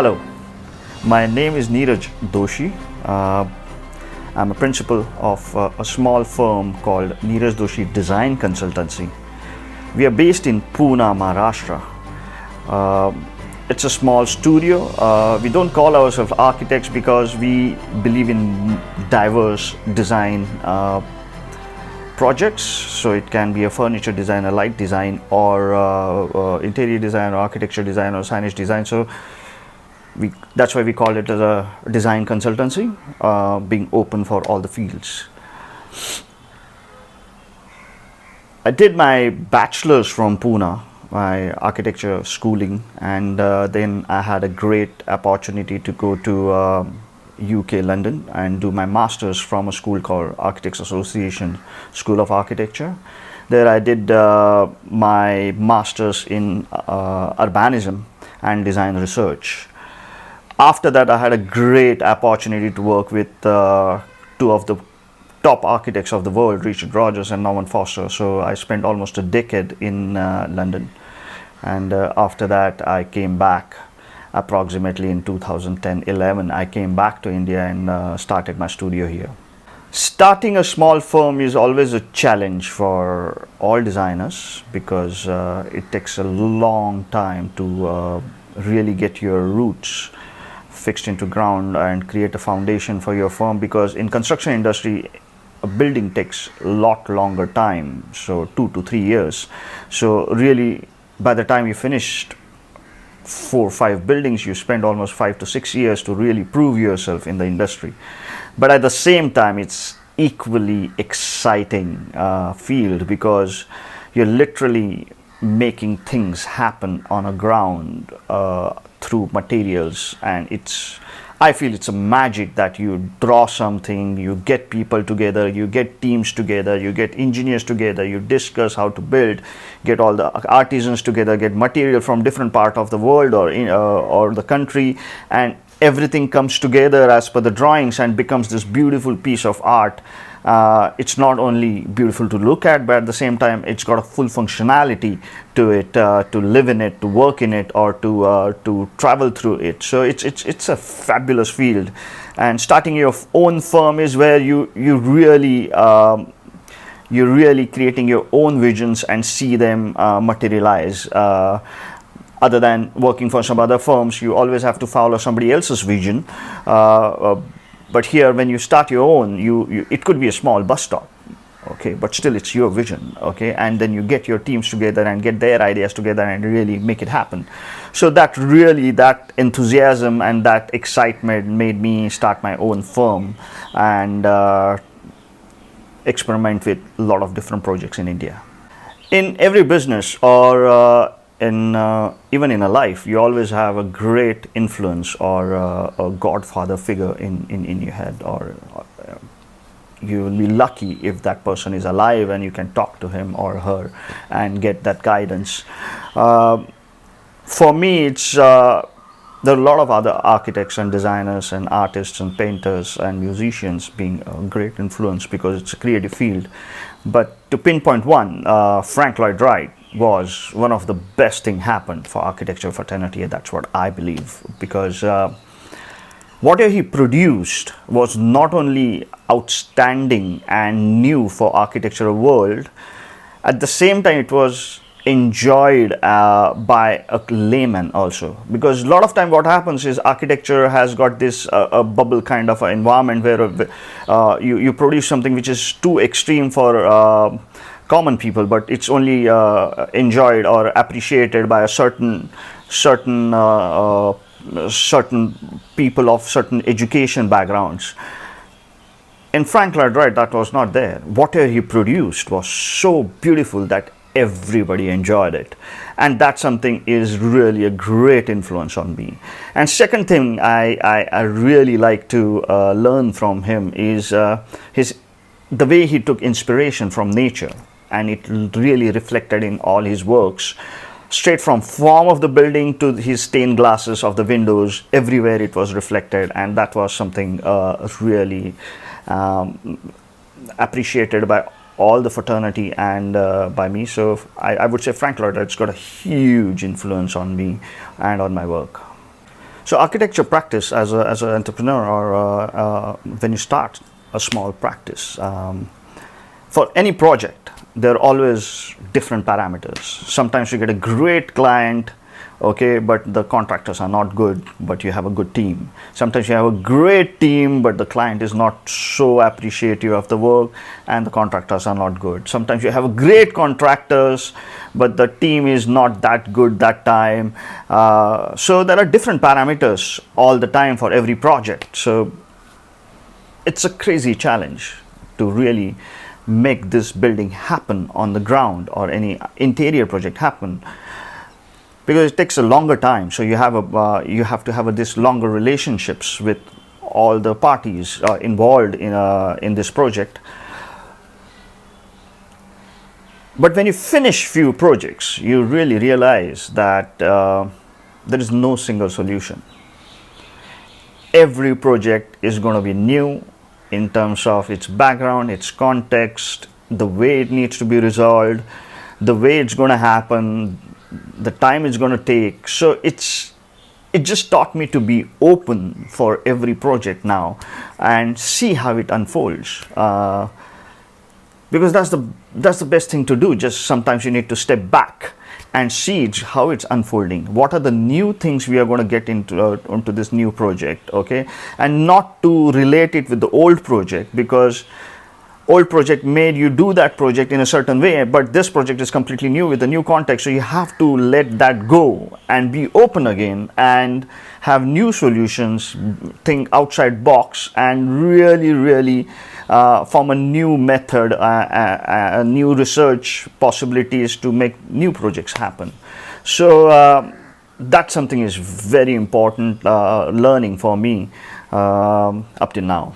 Hello, my name is Niraj Doshi. I'm a principal of a small firm called Niraj Doshi Design Consultancy. We are based in Pune, Maharashtra. Uh, it's a small studio. We don't call ourselves architects because we believe in diverse design projects. So it can be a furniture design, a light design, or interior design, or architecture design, or signage design. So that's why we call it as a design consultancy, being open for all the fields. I did my bachelor's from Pune, my architecture schooling, and then I had a great opportunity to go to UK, London, and do my master's from a school called Architects Association School of Architecture. There I did my master's in urbanism and design research. After that, I had a great opportunity to work with two of the top architects of the world, Richard Rogers and Norman Foster. So I spent almost a decade in London. And after that, I came back approximately in 2010-11. I came back to India and started my studio here. Starting a small firm is always a challenge for all designers because it takes a long time to really get your roots fixed into ground and create a foundation for your firm, because in construction industry a building takes a lot longer time, so 2 to 3 years. So really by the time you finished 4 or 5 buildings, you spend almost 5 to 6 years to really prove yourself in the industry. But at the same time, it's equally exciting field because you're literally making things happen on a ground through materials, and I feel it's a magic that you draw something, you get people together, you get teams together, you get engineers together, you discuss how to build, get all the artisans together, get material from different part of the world or the country, and everything comes together as per the drawings and becomes this beautiful piece of art. It's not only beautiful to look at, but at the same time it's got a full functionality to it, to live in it, to work in it, or to travel through it. So it's a fabulous field, and starting your own firm is where you're really creating your own visions and see them materialize. Other than working for some other firms, you always have to follow somebody else's vision. But here, when you start your own, it could be a small bus stop, okay, but still it's your vision, okay, and then you get your teams together and get their ideas together and really make it happen. So that enthusiasm and that excitement made me start my own firm and experiment with a lot of different projects in India. In every business or even in a life, you always have a great influence or a godfather figure in your head, or you will be lucky if that person is alive and you can talk to him or her and get that guidance. For me, there are a lot of other architects and designers and artists and painters and musicians being a great influence because it's a creative field. But to pinpoint one, Frank Lloyd Wright was one of the best thing happened for architecture fraternity, and that's what I believe, because whatever he produced was not only outstanding and new for architectural world, at the same time it was enjoyed by a layman also, because a lot of time what happens is architecture has got this a bubble kind of an environment where you produce something which is too extreme for common people, but it's only enjoyed or appreciated by a certain people of certain education backgrounds. In Frank Lloyd Wright, that was not there. Whatever he produced was so beautiful that everybody enjoyed it, and that something is really a great influence on me. And second thing I really like to learn from him is the way he took inspiration from nature, and it really reflected in all his works, straight from form of the building to his stained glasses of the windows. Everywhere it was reflected, and that was something really appreciated by all the fraternity and by me. So I would say Frank Lloyd Wright's got a huge influence on me and on my work. So architecture practice as an entrepreneur, or when you start a small practice, for any project, there are always different parameters. Sometimes you get a great client, okay, but the contractors are not good, but you have a good team. Sometimes you have a great team, but the client is not so appreciative of the work and the contractors are not good. Sometimes you have great contractors, but the team is not that good that time. So there are different parameters all the time for every project. So it's a crazy challenge to really make this building happen on the ground, or any interior project happen, because it takes a longer time. So you have to have this longer relationships with all the parties involved in this project. But when you finish few projects, you really realize that there is no single solution. Every project is going to be new in terms of its background, its context, the way it needs to be resolved, the way it's going to happen, the time it's going to take. So it just taught me to be open for every project now and see how it unfolds. Because that's the best thing to do. Just sometimes you need to step back and see how it's unfolding. What are the new things we are going to get onto this new project, okay? And not to relate it with the old project, because old project made you do that project in a certain way, but this project is completely new with a new context. So you have to let that go and be open again and have new solutions, think outside box, and really form a new method, new research possibilities to make new projects happen. So that's something is very important learning for me up till now.